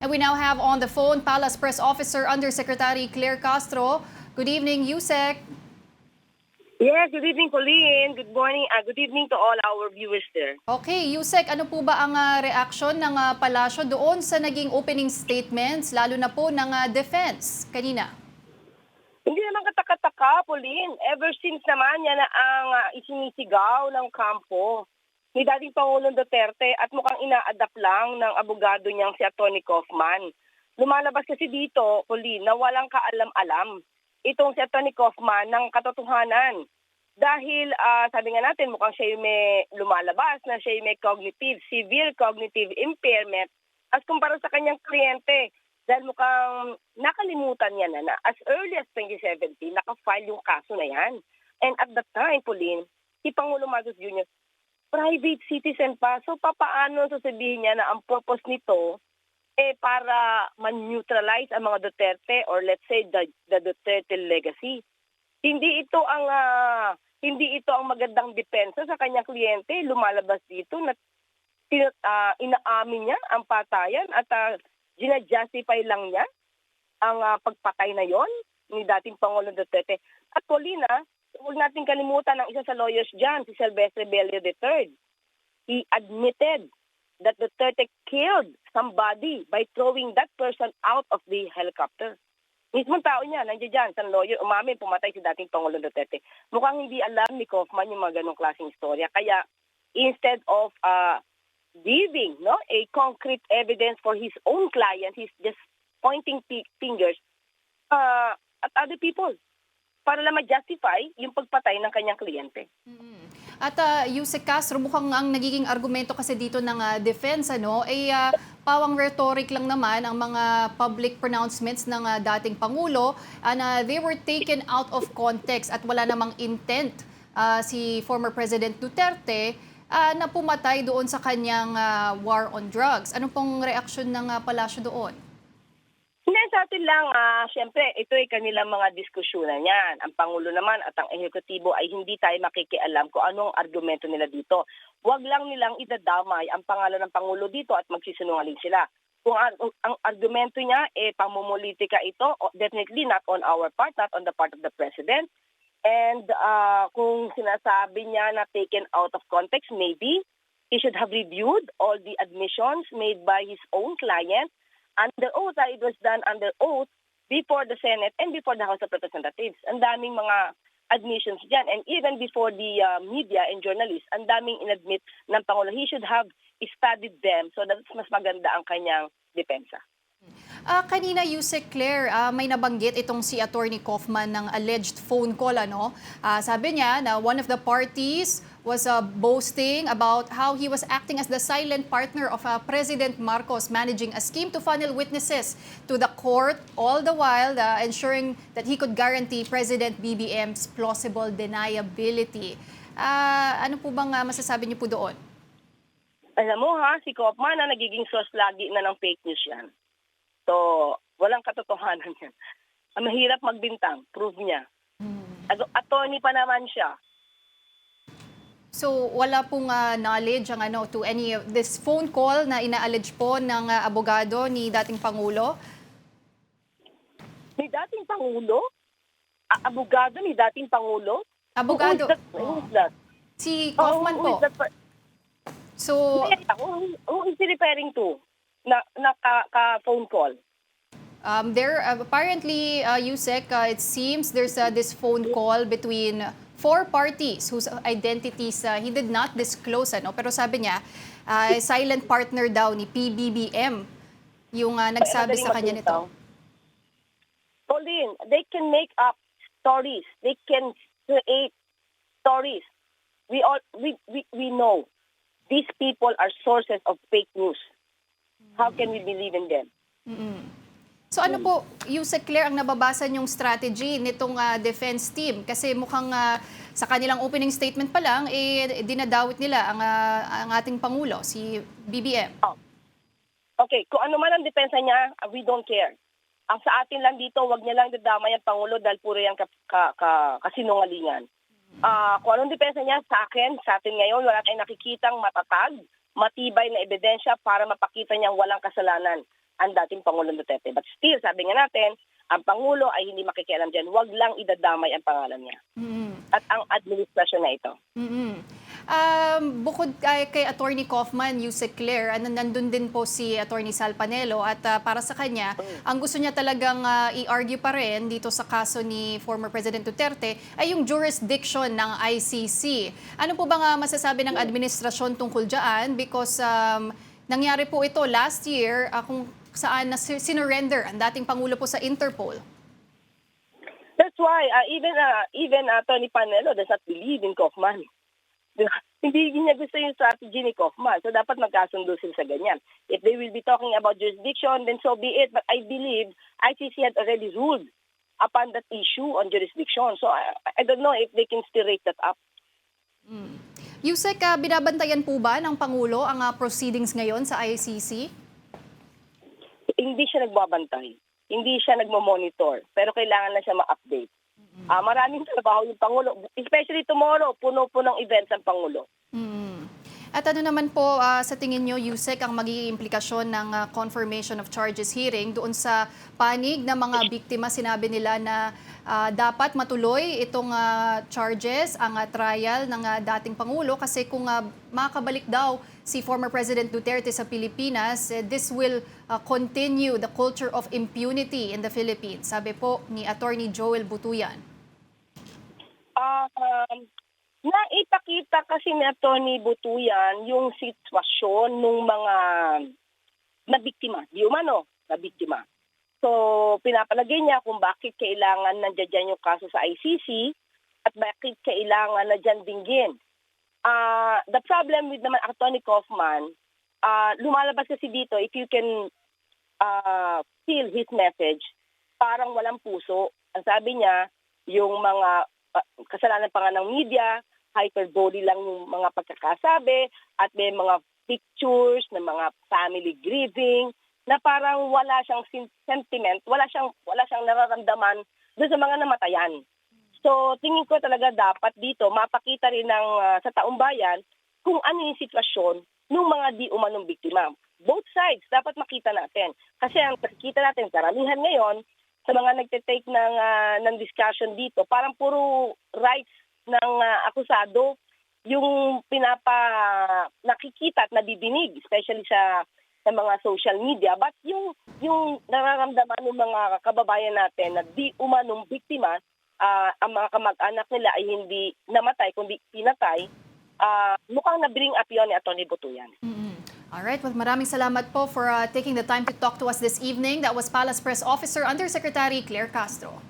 And we now have on the phone Palace Press Officer Undersecretary Claire Castro. Good evening, Yusek. Yes, good evening, Colleen. Good morning. Good evening to all our viewers there. Okay, Yusek, ano po ba ang reaksyon ng palasyo doon sa naging opening statements, lalo na po ng defense kanina? Hindi naman kataka-taka, Colleen. Ever since naman yan na ang isinisigaw ng kampo ni dating Pangulong Duterte at mukhang ina-adapt lang ng abogado niyang si Atty. Kaufman. Lumalabas kasi dito, Colleen, na walang kaalam-alam itong si Atty. Kaufman ng katotohanan. Dahil sabi nga natin, mukhang siya yung may lumalabas na siya yung may severe cognitive impairment as kumpara sa kanyang kliyente. Dahil mukhang nakalimutan niya na as early as 2017, nakafile yung kaso na yan. And at that time, Pauline, si Pangulong Marcos Jr., private citizen pa. So papaano sasabihin niya na ang purpose nito para man-neutralize ang mga Duterte or let's say the Duterte legacy. Hindi ito ang magandang depensa sa kanyang kliyente. Lumalabas dito na inaamin niya ang patayan at gina-justify lang niya ang pagpatay na yon ni dating Pangulong Duterte. At Paulina, huwag natin kalimutan ang isa sa lawyers dyan, si Silvestre Bello III. He admitted that Duterte killed somebody by throwing that person out of the helicopter. Mismong tao niya, nandiyan dyan, sa lawyer, umamin, pumatay si dating Pangulong Duterte. Mukhang hindi alam ni Kaufman yung mga ganong klaseng istorya. Kaya instead of giving a concrete evidence for his own client, he's just pointing fingers at other people para lang ma-justify yung pagpatay ng kanyang kliyente. At Yusek Castro, mukhang ang nagiging argumento kasi dito ng defense, pawang rhetoric lang naman ang mga public pronouncements ng dating Pangulo na they were taken out of context at wala namang intent si former President Duterte na pumatay doon sa kanyang war on drugs. Ano pong reaksyon ng palasyo doon? Hindi, sa atin lang, siyempre, ito ay kanilang mga diskusyonan yan. Ang Pangulo naman at ang Ehekutibo ay hindi tayo makikialam kung anong argumento nila dito. Huwag lang nilang idadamay ang pangalan ng Pangulo dito at magsisinungaling sila. Kung ang argumento niya, pamumulitika ito, definitely not on our part, not on the part of the President. And kung sinasabi niya na taken out of context, maybe he should have reviewed all the admissions made by his own client under oath. It was done under oath before the Senate and before the House of Representatives. Ang daming mga admissions dyan. And even before the media and journalists, ang daming inadmit ng Pangulo. He should have studied them so that mas maganda ang kanyang depensa. Kanina, Yusek Claire, may nabanggit itong si Atty. Kaufman ng alleged phone call. Sabi niya na one of the parties was boasting about how he was acting as the silent partner of President Marcos, managing a scheme to funnel witnesses to the court, all the while ensuring that he could guarantee President BBM's plausible deniability. Ano po bang masasabi niyo po doon? Alam mo si Kaufman na nagiging source lagi na ng fake news yan. So, walang katotohanan yan. Ang mahirap magbintang, prove niya. Attorney pa naman siya. So, wala pong knowledge to any of this phone call na ina-allege po ng abogado ni dating Pangulo? Ni dating Pangulo? Abogado ni dating Pangulo? Abogado. Who is that? Si Kaufman who po. is that? So, Who is he referring to? Na phone call? there apparently, Yusek, it seems there's this phone call between four parties whose identities he did not disclose. Pero sabi niya, silent partner daw ni PBBM yung nagsabi sa kanya nito. Pauline, they can make up stories. They can create stories. We know these people are sources of fake news. How can we believe in them? So ano po, Yusek Claire, ang nababasa niyong strategy nitong defense team? Kasi mukhang sa kanilang opening statement pa lang, dinadawit nila ang ating Pangulo, si BBM. Okay, kung ano man ang depensa niya, we don't care. Ang sa atin lang dito, wag niya lang dadamay ang Pangulo dahil puro yung kasinungalingan. Kung anong depensa niya, sa atin ngayon, wala tayong nakikitang matatag, matibay na ebidensya para mapakita niyang walang kasalanan ang dating Pangulong Duterte. But still, sabi nga natin, ang Pangulo ay hindi makikialam dyan. Huwag lang idadamay ang pangalan niya. At ang administrasyon na ito. Bukod kay Attorney Kaufman, Yusek Claire, nandun din po si Attorney Sal Panelo at para sa kanya, ang gusto niya talagang i-argue pa rin dito sa kaso ni former President Duterte ay yung jurisdiction ng ICC. Ano po bang masasabi ng administrasyon tungkol dyan? Because nangyari po ito last year kung saan sinurrender ang dating Pangulo po sa Interpol. That's why even Attorney Panelo does not believe in Kaufman. Hindi niya gusto yung strategy ni Kaufman. So dapat magkasundo sila sa ganyan. If they will be talking about jurisdiction, then so be it. But I believe ICC had already ruled upon that issue on jurisdiction. So I don't know if they can still rate that up. Yusek, binabantayan po ba ng Pangulo ang proceedings ngayon sa ICC? Hindi siya nagbabantay. Hindi siya nagmo-monitor. Pero kailangan na siya ma-update. Maraming trabaho yung Pangulo. Especially tomorrow, puno-punong events ang Pangulo. At ano naman po sa tingin nyo, Yusek, ang magiging implikasyon ng confirmation of charges hearing doon sa panig ng mga biktima? Sinabi nila na dapat matuloy itong charges, ang trial ng dating Pangulo kasi kung makabalik daw si former President Duterte sa Pilipinas, this will continue the culture of impunity in the Philippines. Sabi po ni Attorney Joel Butuyan. Naipakita kasi ni Atty. Butuyan yung sitwasyon ng mga nabiktima, di umano nabiktima. So, pinapalagay niya kung bakit kailangan nandiyan yung kaso sa ICC at bakit kailangan na dyan dinggin. The problem with naman Atty. Kaufman, lumalabas kasi dito, if you can feel his message, parang walang puso. Ang sabi niya, yung mga kasalanan pa nga ng media, hyperbole lang yung mga pagkakasabi, at may mga pictures ng mga family grieving, na parang wala siyang sentiment, wala siyang nararamdaman doon sa mga namatayan. So tingin ko talaga dapat dito mapakita rin sa taong bayan kung ano yung sitwasyon ng mga di umanong biktima. Both sides dapat makita natin. Kasi ang nakikita natin, karamihan ngayon, sa mga nagte-take ng discussion dito, parang puro rights ng akusado yung nakikita at nabibinig, especially sa mga social media. But yung nararamdaman ng mga kababayan natin na di umanong biktima, ang mga kamag-anak nila ay hindi namatay, kundi pinatay, mukhang na-bring up yun ni Atty. Butuyan. Alright, well, maraming salamat po for taking the time to talk to us this evening. That was Palace Press Officer Undersecretary Claire Castro.